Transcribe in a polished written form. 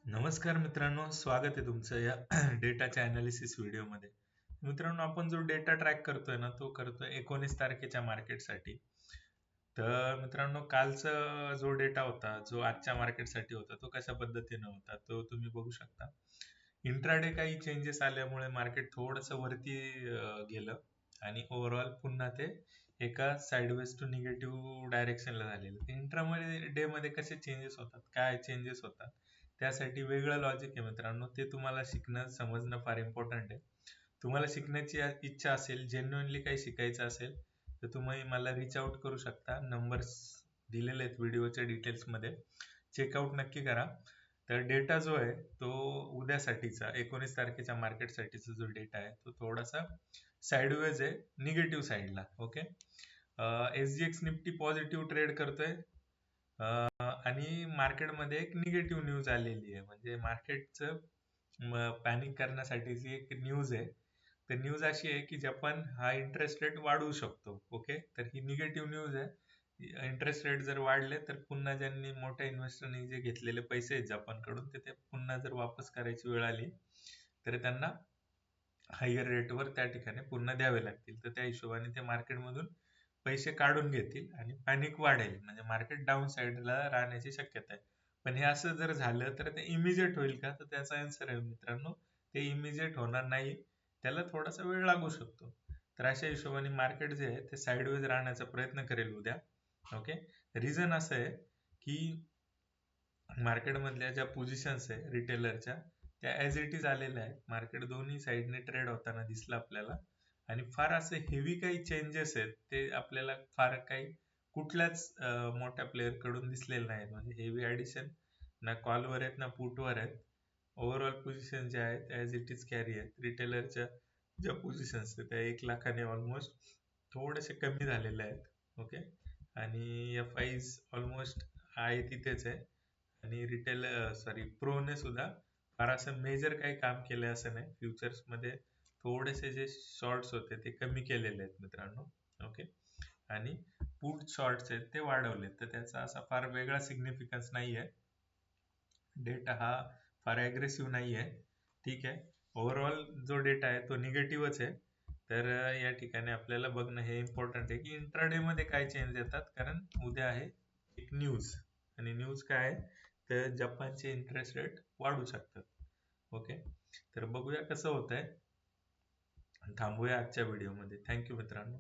नमस्कार मित्रांनो, स्वागत आहे तुमचं या डेटाच्या अनालिसिस व्हिडिओमध्ये. मित्रांनो, आपण जो डेटा ट्रॅक करतोय ना, तो करतोय 19 तारखेच्या मार्केटसाठी. तर मित्रांनो, कालचा जो डेटा होता, जो आजच्या मार्केटसाठी होता, तो कशा पद्धतीने होता तो तुम्ही बघू शकता. इंट्राडे काही चेंजेस आल्यामुळे मार्केट थोडंसं वरती गेलं आणि ओव्हरऑल पुन्हा ते एका साइडवेज टू निगेटिव्ह डायरेक्शनला झालेलं. इंट्रामध्ये डे मध्ये कसे चेंजेस होतात, काय चेंजेस होतात, त्यासाठी वेगळं लॉजिक आहे मित्रांनो. ते तुम्हाला शिकणं समजणं फार इम्पॉर्टंट आहे. तुम्हाला शिकण्याची इच्छा असेल, जेन्युइनली काही शिकायचं असेल, तर तुम्ही मला रीच आउट करू शकता. नंबर्स दिलेले आहेत व्हिडिओच्या डिटेल्समध्ये, चेकआउट नक्की करा. तर डेटा जो आहे तो उद्यासाठीचा 19 तारखेच्या मार्केटसाठीचा जो डेटा आहे तो थोडासा साईडवेज आहे, निगेटिव्ह साईडला. Okay. SGX Nifty positive trade करतोय आणि मार्केटमध्ये एक निगेटिव्ह न्यूज आलेली आहे, म्हणजे मार्केटचं पॅनिक करण्यासाठीची एक न्यूज आहे. तर न्यूज अशी आहे की जपान हा इंटरेस्ट रेट वाढवू शकतो. ओके, तर ही निगेटिव्ह न्यूज आहे. इंटरेस्ट रेट जर वाढले तर पुन्हा ज्यांनी मोठ्या इन्व्हेस्टरनी जे घेतलेले पैसे आहेत जपानकडून ते पुन्हा जर वापस करायची वेळ आली तर त्यांना हायर रेटवर त्या ठिकाणी पुन्हा द्यावे लागतील. तर त्या हिशोबाने ते मार्केटमधून पैसे काढून घेतील आणि पॅनिक वाढेल, म्हणजे मार्केट डाऊन साईडला राहण्याची शक्यता आहे. पण हे असं जर झालं तर ते इमिजिएट होईल का, तर त्याचा आन्सर आहे मित्रांनो, ते इमिजिएट होणार नाही. त्याला थोडासा वेळ लागू शकतो. तर अशा हिशोबाने मार्केट जे आहे ते साईडवेज राहण्याचा प्रयत्न करेल उद्या. ओके. रिझन असं आहे की मार्केटमधल्या ज्या पोझिशन्स आहे रिटेलरच्या त्या ॲज इट इज आलेल्या आहेत. मार्केट दोन्ही साईडने ट्रेड होताना दिसलं आपल्याला, आणि फार असे हेवी काही चेंजेस आहेत ते आपल्याला फार काही कुठल्याच मोठ्या प्लेअर कडून दिसलेले नाहीत. म्हणजे हेवी ॲडिशन ना कॉलवर आहेत ना पुटवर आहेत. ओव्हरऑल पोझिशन ज्या आहेत ॲज इट इज कॅरी आहेत. रिटेलरच्या ज्या पोझिशन्स आहेत त्या 1 लाखाने ऑलमोस्ट थोडेसे कमी झालेले आहेत. ओके. आणि FIs ऑलमोस्ट आहे तिथेच आहे. आणि प्रोने सुद्धा फार असं मेजर काही काम केलं असं नाही. फ्युचर्स मध्ये थोडेसे जे शॉर्ट्स होते ते कमी केलेले आहेत मित्रांनो. ओके. आणि पुट शॉर्ट्स आहेत ते वाढवले, तर त्याचा असा फार वेगळा सिग्निफिकन्स नाही आहे. डेटा हा फार ॲग्रेसिव्ह नाही आहे. ठीक आहे. ओव्हरऑल जो डेटा आहे तो निगेटिव्हच आहे. तर या ठिकाणी आपल्याला बघणं हे इम्पॉर्टंट आहे की इंट्राडे मध्ये काय चेंज येतात, कारण उद्या आहे एक न्यूज. आणि न्यूज काय आहे, तर जपानचे इंटरेस्ट रेट वाढू शकतात. ओके. तर बघूया कसं होत आहे. थांबूया आजच्या व्हिडिओमध्ये. थँक्यू मित्रांनो.